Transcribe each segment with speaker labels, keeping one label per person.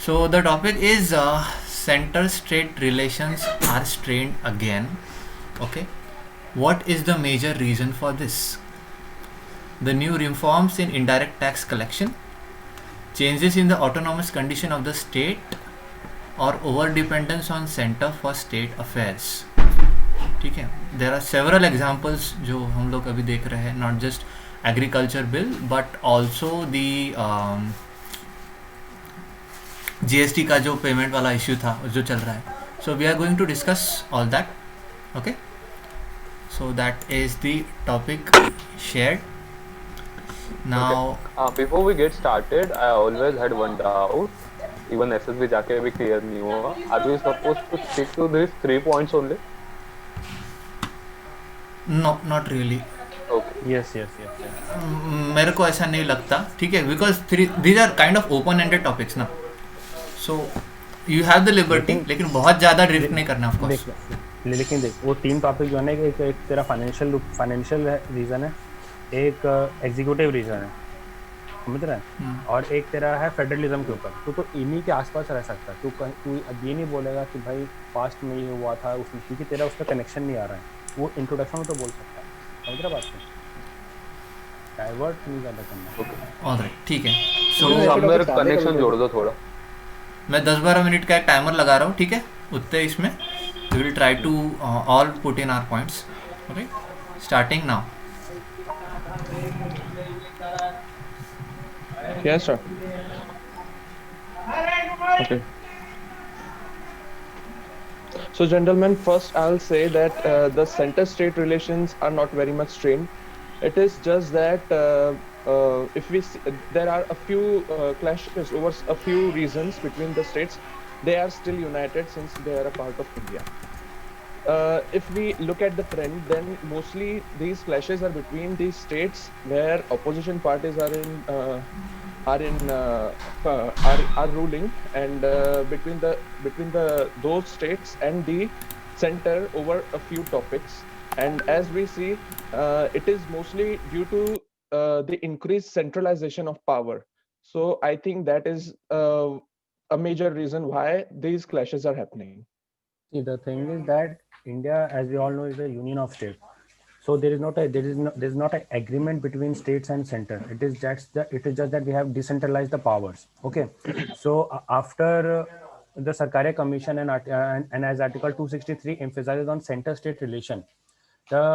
Speaker 1: So the topic is center-state relations are strained again. Okay, what is the major reason for this? The new reforms in indirect tax collection, changes in the autonomous condition of the state, or over dependence on center for state affairs. ठीक है, there are several examples जो हम लोग अभी देख रहे हैं, not just agriculture bill but also the GST का जो पेमेंट वाला इश्यू था जो चल रहा है. So we are going to discuss all that. Okay, so that is the topic shared now.
Speaker 2: Before we get started, I always had one doubt. Even SSB जाके भी clear नहीं हुआ. Are we supposed to stick to these 3 points only?
Speaker 1: No, not really.
Speaker 2: Okay.
Speaker 3: Yes.
Speaker 1: मेरे को ऐसा नहीं लगता. ठीक है, because these are kind of open ended topics ना. So you have the liberty, लेकिन बहुत ज़्यादा ड्रिफ्ट नहीं करना ऑफ कोर्स.
Speaker 3: लेकिन देख वो 3 टॉपिक जो है ना, एक तेरा फाइनेंशियल रीजन है, एक एग्जीक्यूटिव रीजन है, समझ रहा है, और एक तेरा है फेडरलिज्म के ऊपर. तो इन्हीं के आसपास रह सकता है. तू ये नहीं बोलेगा कि भाई पास्ट में ये हुआ था उसमें, क्योंकि तेरा उसका कनेक्शन नहीं आ रहा है. वो इंट्रोडक्शन में तो बोल सकता है, समझ रहा बात को, डाइवर्ट नहीं ज़्यादा करना.
Speaker 1: ऑलराइट, ठीक है.
Speaker 2: So
Speaker 1: सो
Speaker 2: somewhere connection जोड़ दो थोड़ा.
Speaker 1: मैं 10-12 मिनट का एक टाइमर लगा रहा हूँ. ठीक है, उतने इसमें we will try to all put in our points. Okay, starting now.
Speaker 4: Yes, sir. Okay. So, gentlemen, first I'll say that the center-state relations are not very much strained. It is just that if we see, there are a few clashes over a few reasons between the states. They are still united since they are a part of India. If we look at the trend, then mostly these clashes are between these states where opposition parties are ruling, and between those states and the center over a few topics. And as we see, it is mostly due to the increased centralization of power. So I think that is a major reason why these clashes are happening.
Speaker 3: See, the thing is that India, as we all know, is a union of states. So there is not an agreement between states and center. It is just that we have decentralized the powers. Okay. So after the Sarkaria Commission and as Article 263 emphasizes on center-state relation, the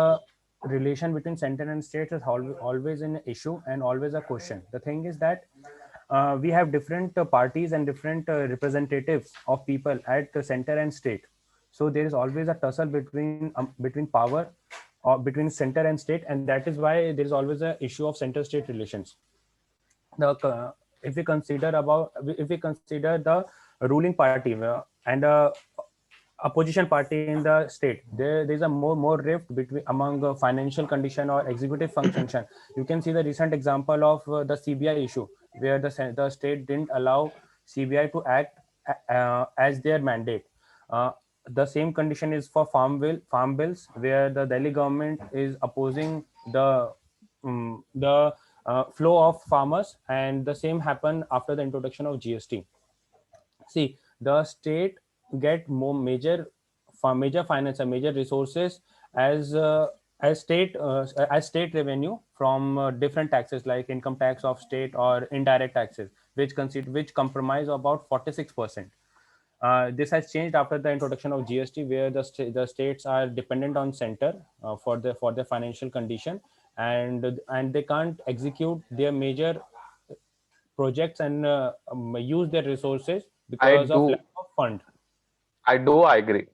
Speaker 3: relation between center and states is always an issue and always a question. The thing is that we have different parties and different representatives of people at the center and state. So there is always a tussle between power or between center and state, and that is why there is always an issue of center-state relations. If we consider the ruling party and the opposition party in the state, there is a more rift among financial condition or executive function. You can see the recent example of the CBI issue, where the state didn't allow CBI to act as their mandate. The same condition is for farm bills, where the Delhi government is opposing the flow of farmers, and the same happened after the introduction of GST. See, the state get major finance and major resources as state revenue from different taxes like income tax of state or indirect taxes, which comprise about 46%. This has changed after the introduction of GST, where the states are dependent on center for their financial condition, and they can't execute their major projects and use their resources because of lack of fund.
Speaker 2: I agree.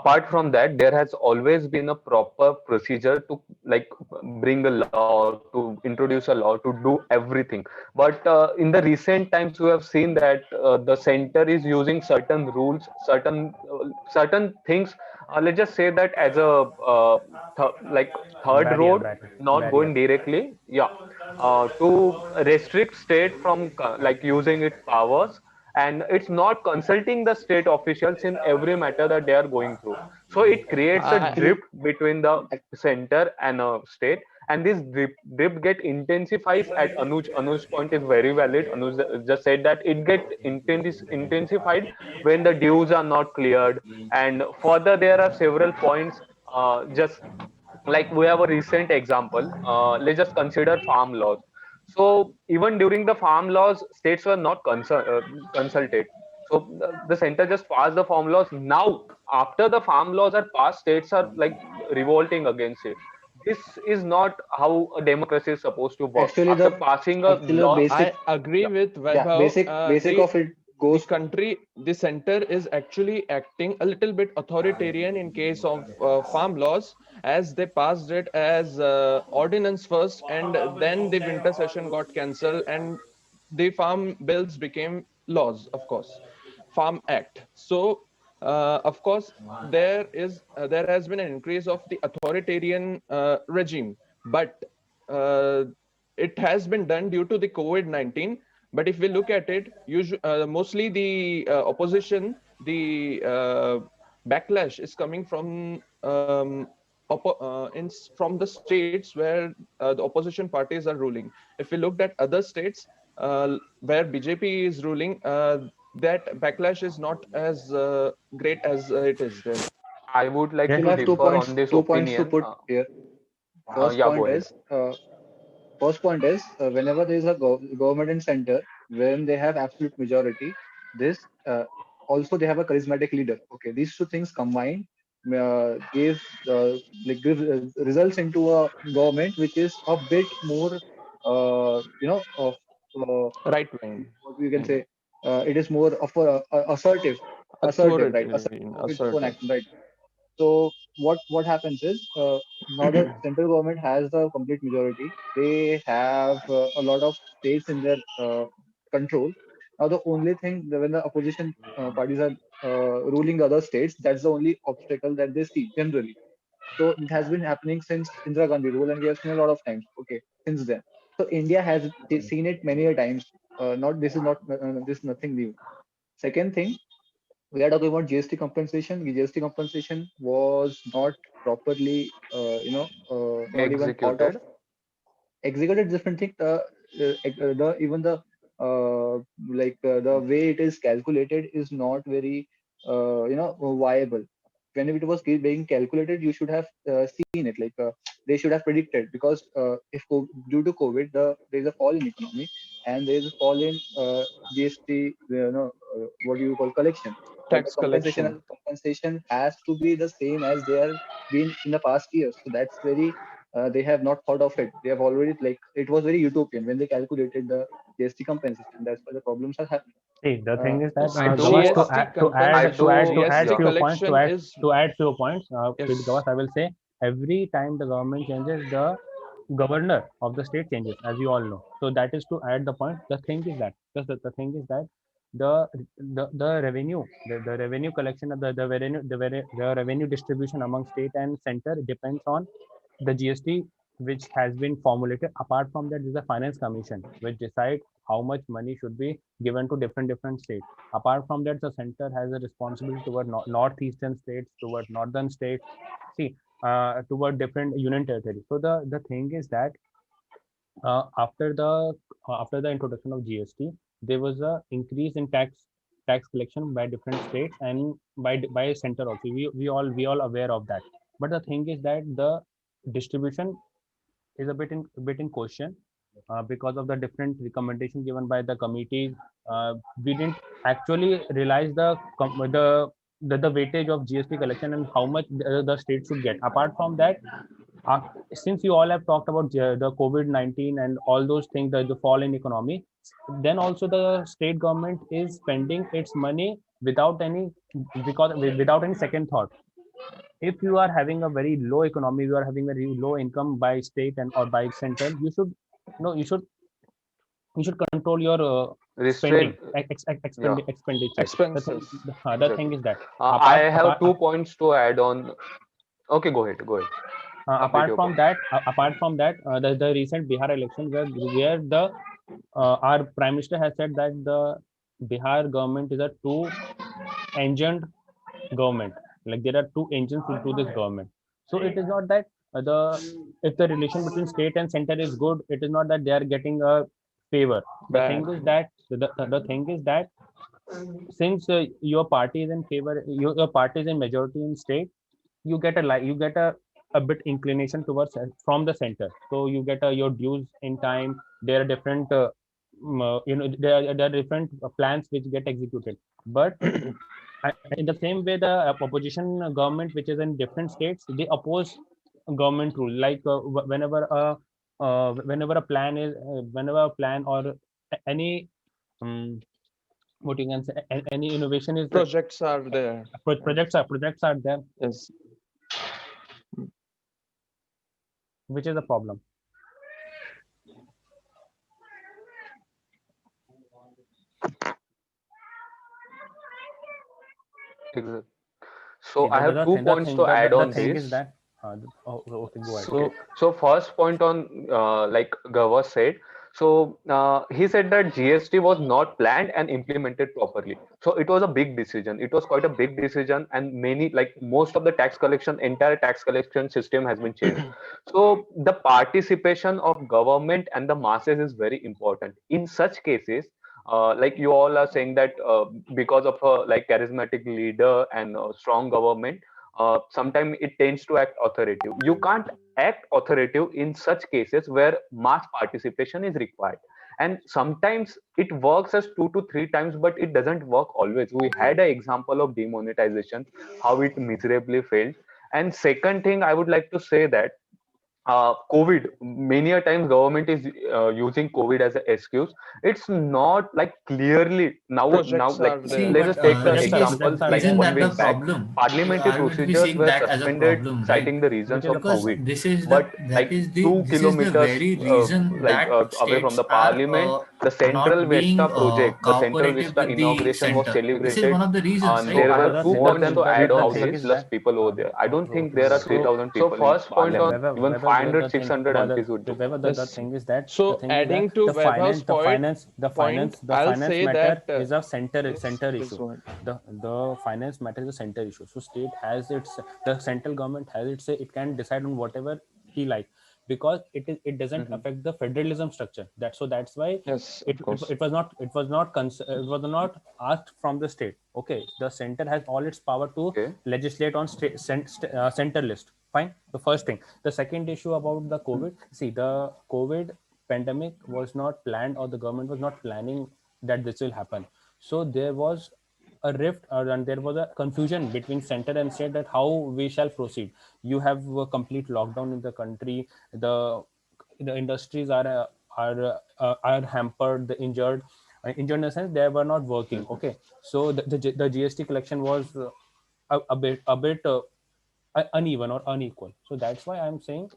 Speaker 2: Apart from that, there has always been a proper procedure to like bring a law, to introduce a law, to do everything. But in the recent times, we have seen that the center is using certain rules, certain things. Let's just say that as a like third road, not
Speaker 3: Barrier.
Speaker 2: going directly, yeah, to restrict state from like using its powers, and it's not consulting the state officials in every matter that they are going through. So it creates a
Speaker 4: I
Speaker 2: drift
Speaker 5: Actually,
Speaker 2: between the center and a state, and this drift get intensifies at Anuj point is very valid. Anuj just said that it get intensified when the dues are not cleared, and further there are several points. Just like we have a recent example, let's just consider farm laws. So even during the farm laws, states were not consulted. So the center just passed the farm laws. Now after the farm laws are passed, states are like revolting against it. This is not how a democracy is supposed to work.
Speaker 5: actually
Speaker 2: After
Speaker 5: the
Speaker 2: passing a
Speaker 5: actually the
Speaker 2: law,
Speaker 5: basic,
Speaker 4: I agree
Speaker 2: yeah,
Speaker 4: with
Speaker 5: yeah,
Speaker 4: Vaibhav.
Speaker 5: basic of it
Speaker 4: The
Speaker 5: goes.
Speaker 4: country, the center is actually acting a little bit authoritarian in case of farm laws, as they passed it as ordinance first, and then the winter session got cancelled, and the farm bills became laws, of course, Farm Act. So, of course, there has been an increase of the authoritarian regime, but uh, it has been done due to the COVID-19. But if we look at it, mostly the opposition, the backlash is coming from from the states where the opposition parties are ruling. If we looked at other states where BJP is ruling, that backlash is not as great as it is there.
Speaker 2: I would like
Speaker 3: Yes.
Speaker 5: Actually,
Speaker 2: to
Speaker 5: I have
Speaker 2: differ on this
Speaker 5: 2 points to
Speaker 2: opinion.
Speaker 5: put here. First
Speaker 2: Yeah, go
Speaker 5: point
Speaker 2: ahead.
Speaker 5: is whenever there is a government in center when they have absolute majority, this also they have a charismatic leader. Okay, these two things combined give results into a government which is a bit more of
Speaker 4: Right wing,
Speaker 5: what we can say. It is more of assertive, right?
Speaker 4: authoritarian,
Speaker 5: Assertive of its own
Speaker 4: assertive.
Speaker 5: action, right? So what happens is now the central government has the complete majority. They have a lot of states in their control. Now the only thing when the opposition parties are ruling the other states, that's the only obstacle that they see generally. So it has been happening since Indira Gandhi rule, and we have seen a lot of times. Okay, since then. So India has seen it many a times. Not this is not this is nothing new. Second thing, we are talking about GST compensation. The GST compensation was not properly, not even thought of.
Speaker 2: Executed.
Speaker 5: Executed different thing. The even the the way it is calculated is not very viable. When it was being calculated, you should have seen it. They should have predicted, because if due to COVID, there is a fall in economy, and there is a fall in GST. What do you call collection? But the
Speaker 4: Tax collection.
Speaker 5: compensation has to be the same as they are been in the past years. So that's very they have not thought of it. They have already, it was very utopian when they calculated the GST compensation. That's why the problems are happening.
Speaker 3: See, the thing is
Speaker 4: So
Speaker 3: that
Speaker 2: I do,
Speaker 3: Gavas,
Speaker 4: GST
Speaker 2: I
Speaker 3: to
Speaker 2: do,
Speaker 3: add
Speaker 4: GST
Speaker 2: yeah.
Speaker 3: few points,
Speaker 4: collection is,
Speaker 3: to add few points, with
Speaker 4: yes.
Speaker 3: Gavas, I will say every time the government changes, the governor of the state changes, as you all know. So that is to add the point. The thing is that the thing is that the the revenue, the revenue collection of the revenue distribution among state and center depends on the GST which has been formulated. Apart from that, there is a finance commission which decide how much money should be given to different states. Apart from that, the center has a responsibility toward northeastern states, toward northern states. See, toward different union territories. So the thing is that uh, after the after the introduction of GST, there was a increase in tax collection by different states and by center also. We all aware of that. But the thing is that the distribution is a bit in question because of the different recommendation given by the committee. We didn't actually realize the weightage of GST collection and how much the state should get. Apart from that, uh, since you all have talked about the COVID-19 and all those things, the fall in economy, then also the state government is spending its money without any, because without any second thought. if you are having a very low economy, you are having very low income by state and or by center, you should no, you should control your spending
Speaker 2: Restraint. Yeah,
Speaker 3: expenditure. The thing,
Speaker 4: Expenses.
Speaker 3: the thing
Speaker 2: exactly.
Speaker 3: is that
Speaker 2: I
Speaker 3: apart
Speaker 2: have
Speaker 3: apart
Speaker 2: 2 points to add on. Okay, go ahead. Go ahead. Complete
Speaker 3: apart
Speaker 2: your
Speaker 3: from
Speaker 2: point.
Speaker 3: that, the recent Bihar election where the our prime minister has said that the Bihar government is a two-engined government. Like there are two engines into this government. So it is not that the if the relation between state and center is good, it is not that they are getting a favor. The
Speaker 4: Bad.
Speaker 3: thing is that the thing is that since your party is in favor, your party is in majority in state, you get you get a bit inclination towards from the center, so you get your dues in time. There are different there are different plans which get executed, but in the same way the opposition government which is in different states, they oppose government rule, like whenever a plan is whenever a plan or any um, what you can say any innovation is
Speaker 4: Projects are there.
Speaker 3: projects are there,
Speaker 4: Yes.
Speaker 3: which is a problem.
Speaker 2: Exactly.
Speaker 3: See,
Speaker 2: So I have two
Speaker 3: the
Speaker 2: points
Speaker 3: thing,
Speaker 2: to add
Speaker 3: the
Speaker 2: on
Speaker 3: thing is
Speaker 2: this.
Speaker 3: that. Okay, go ahead.
Speaker 2: Okay.
Speaker 4: So
Speaker 2: So first point on like Gava said. So he said that GST was not planned and implemented properly. So it was a big decision. It was quite a big decision, and many like most of the entire tax collection system has been changed. So the participation of government and the masses is very important. In such cases, like you all are saying that because of a like charismatic leader and strong government, sometimes it tends to act authoritative. You can't act authoritative in such cases where mass participation is required. And sometimes it works as 2 to 3 times, but it doesn't work always. We had an example of demonetization, how it miserably failed. And second thing, I would like to say that COVID, many a times government is using COVID as an excuse. It's not like clearly now
Speaker 4: projects
Speaker 2: like
Speaker 4: are
Speaker 1: See,
Speaker 2: let's
Speaker 4: there.
Speaker 2: just
Speaker 1: but
Speaker 2: take the example
Speaker 3: Projects are
Speaker 2: like
Speaker 3: there,
Speaker 1: isn't
Speaker 2: one
Speaker 1: that the
Speaker 2: week back,
Speaker 1: problem?
Speaker 2: parliamentary
Speaker 1: Are we to be
Speaker 2: procedures
Speaker 1: seeing
Speaker 2: were
Speaker 1: that as a
Speaker 2: suspended,
Speaker 1: problem, right?
Speaker 2: citing the
Speaker 3: which
Speaker 2: reasons
Speaker 3: is a
Speaker 2: of
Speaker 1: Because
Speaker 3: problem.
Speaker 2: COVID.
Speaker 1: this is
Speaker 2: But
Speaker 1: that
Speaker 2: like
Speaker 1: is the
Speaker 2: two
Speaker 1: this is the
Speaker 2: kilometers
Speaker 1: very reason
Speaker 2: like
Speaker 1: that
Speaker 2: away from
Speaker 1: states
Speaker 2: the
Speaker 1: are
Speaker 2: parliament, the Central
Speaker 1: not being
Speaker 2: Vista project, the Central
Speaker 1: cooperative
Speaker 2: Vista
Speaker 1: with the
Speaker 2: inauguration was
Speaker 1: center. This is one
Speaker 2: celebrated,
Speaker 1: of the reasons,
Speaker 2: and
Speaker 1: right?
Speaker 2: there were
Speaker 3: The,
Speaker 2: more than to add on
Speaker 3: thing
Speaker 2: this
Speaker 3: is
Speaker 2: plus
Speaker 3: that
Speaker 2: people over there. I don't think
Speaker 3: okay,
Speaker 2: there
Speaker 3: go
Speaker 2: are
Speaker 3: ahead.
Speaker 4: So
Speaker 2: 3,000 people in
Speaker 3: So
Speaker 2: parliament. Even
Speaker 3: Vaibhav,
Speaker 2: 500, 600 MPs would do.
Speaker 3: The
Speaker 4: yes.
Speaker 3: thing is that
Speaker 4: So adding to Vaibhav's point,
Speaker 3: the
Speaker 4: I'll
Speaker 3: finance
Speaker 4: say
Speaker 3: matter
Speaker 4: that
Speaker 3: is a
Speaker 4: yes,
Speaker 3: center
Speaker 4: please
Speaker 3: issue.
Speaker 4: go ahead.
Speaker 3: The finance matter is a center issue. So state has its the central government has its say it can decide on whatever he like, because it doesn't
Speaker 2: Mhm.
Speaker 3: affect the federalism structure. That's why
Speaker 4: Yes, of course.
Speaker 3: it was not asked from the state. Okay, the center has all its power to
Speaker 2: Okay.
Speaker 3: legislate on center list. Fine. The first thing. The second issue about the COVID. See, the COVID pandemic was not planned, or the government was not planning that this will happen. So there was a rift, and there was a confusion between center and state that how we shall proceed. You have a complete lockdown in the country. The industries are hampered, the injured in the sense they were not working.
Speaker 2: Mhm.
Speaker 3: Okay, so the GST collection was a bit uneven or unequal. So that's why I'm saying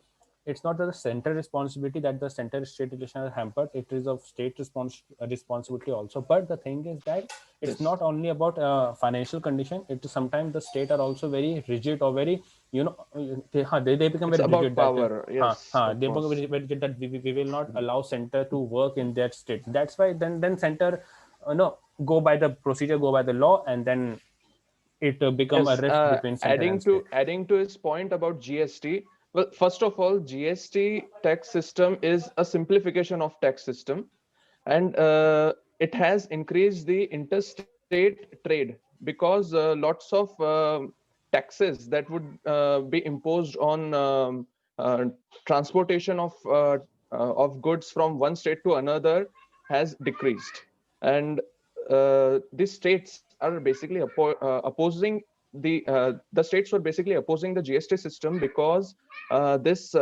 Speaker 3: it's not the center responsibility that the center state relation are hampered. It is of state responsibility also. But the thing is that it's
Speaker 4: Yes.
Speaker 3: not only about financial condition. It is sometimes the state are also very rigid or very, they become
Speaker 4: It's
Speaker 3: very
Speaker 4: about
Speaker 3: rigid that
Speaker 4: power. Yes, of
Speaker 3: they become
Speaker 4: course.
Speaker 3: very rigid that we will not allow center to work in that state. That's why then center no go by the procedure, go by the law, and then it become a
Speaker 4: Yes,
Speaker 3: rift between center and
Speaker 4: adding
Speaker 3: state.
Speaker 4: to his point about GST. Well, first of all, GST tax system is a simplification of tax system, and it has increased the interstate trade because lots of taxes that would be imposed on transportation of goods from one state to another has decreased, and these states are basically opposing the states were basically opposing the GST system because this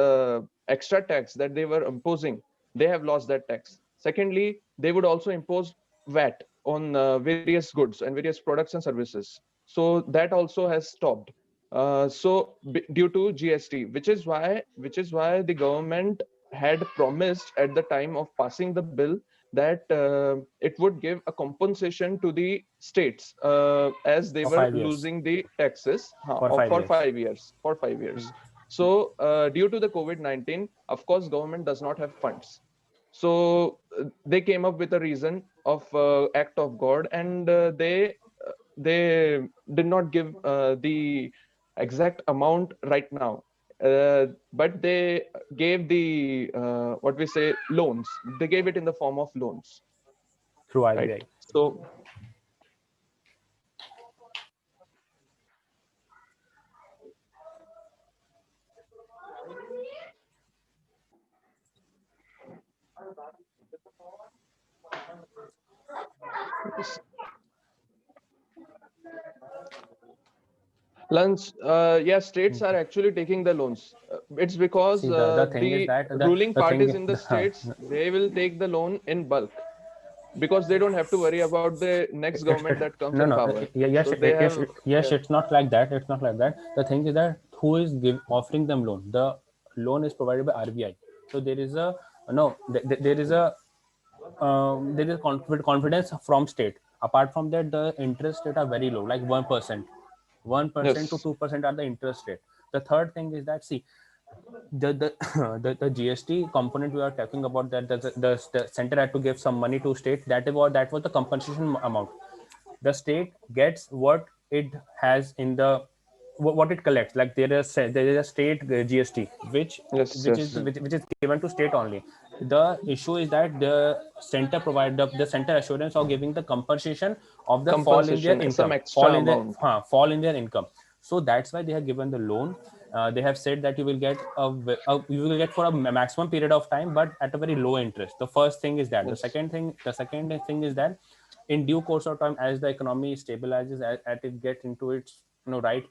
Speaker 4: extra tax that they were imposing, they have lost that tax. Secondly, they would also impose VAT on various goods and various products and services. So that also has stopped. Due to GST, which is why the government had promised at the time of passing the bill that it would give a compensation to the states as they
Speaker 3: For
Speaker 4: were
Speaker 3: 5 years.
Speaker 4: losing the taxes
Speaker 3: For 5 years.
Speaker 4: 5 years. For 5 years. So due to the COVID-19, of course, government does not have funds. So they came up with a reason of act of God, and they did not give the exact amount right now, but they gave the what we say loans. They gave it in the form of loans,
Speaker 3: Through
Speaker 4: right?
Speaker 3: RBI.
Speaker 4: So loans, yeah, states are actually taking the loans. It's because
Speaker 3: See, the thing is
Speaker 4: the
Speaker 3: that
Speaker 4: ruling
Speaker 3: the thing
Speaker 4: parties in the
Speaker 3: is,
Speaker 4: states, they will take the loan in bulk, because they don't have to worry about the next government that comes
Speaker 3: no
Speaker 4: in
Speaker 3: no
Speaker 4: power.
Speaker 3: yes
Speaker 4: So they have,
Speaker 3: yes,
Speaker 4: yeah.
Speaker 3: it's not like that, it's not like that. The thing is that who is offering them loan? The loan is provided by RBI. So there is a no there is a there is confidence from state. Apart from that, the interest rate are very low, like 1%, 1% to
Speaker 4: Yes.
Speaker 3: 2% are the interest rate. The third thing is that, see, the the GST component we are talking about, that the center had to give some money to state. That was the compensation amount. The state gets what it has in the what it collects. Like there is a state GST
Speaker 4: Yes,
Speaker 3: which is
Speaker 4: yes.
Speaker 3: which is given to state only. The issue is that the center provide the center assurance of giving the compensation of the fall in their
Speaker 4: Compensation, some
Speaker 3: income,
Speaker 4: extra amount.
Speaker 3: fall in their income. So that's why they have given the loan. They have said that you will get you will get for a maximum period of time, but at a very low interest. The first thing is that.
Speaker 4: Yes.
Speaker 3: The second thing is that in due course of time, as the economy stabilizes, as it gets into its right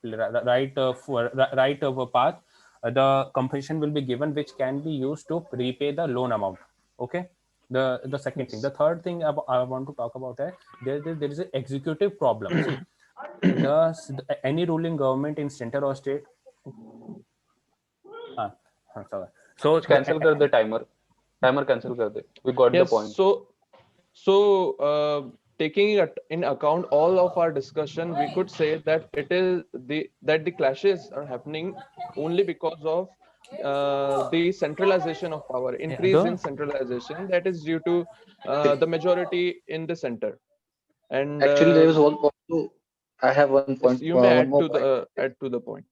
Speaker 3: path, the compensation will be given, which can be used to repay the loan amount. Okay. The second thing. The
Speaker 4: Yes.
Speaker 3: third thing I want to talk about is there is an executive problem. See, any ruling government in center or state. हाँ, sorry. So
Speaker 2: cancel कर दे timer cancel कर दे. We got the
Speaker 4: Yes.
Speaker 2: point.
Speaker 4: So taking it in account all of our discussion, we could say that it is that the clashes are happening only because of the centralization of power, increase in centralization, that is due to the majority in the center. And
Speaker 5: Actually, there is one point. I have one
Speaker 4: yes,
Speaker 5: point.
Speaker 4: you may
Speaker 5: One more point.
Speaker 4: add to the point.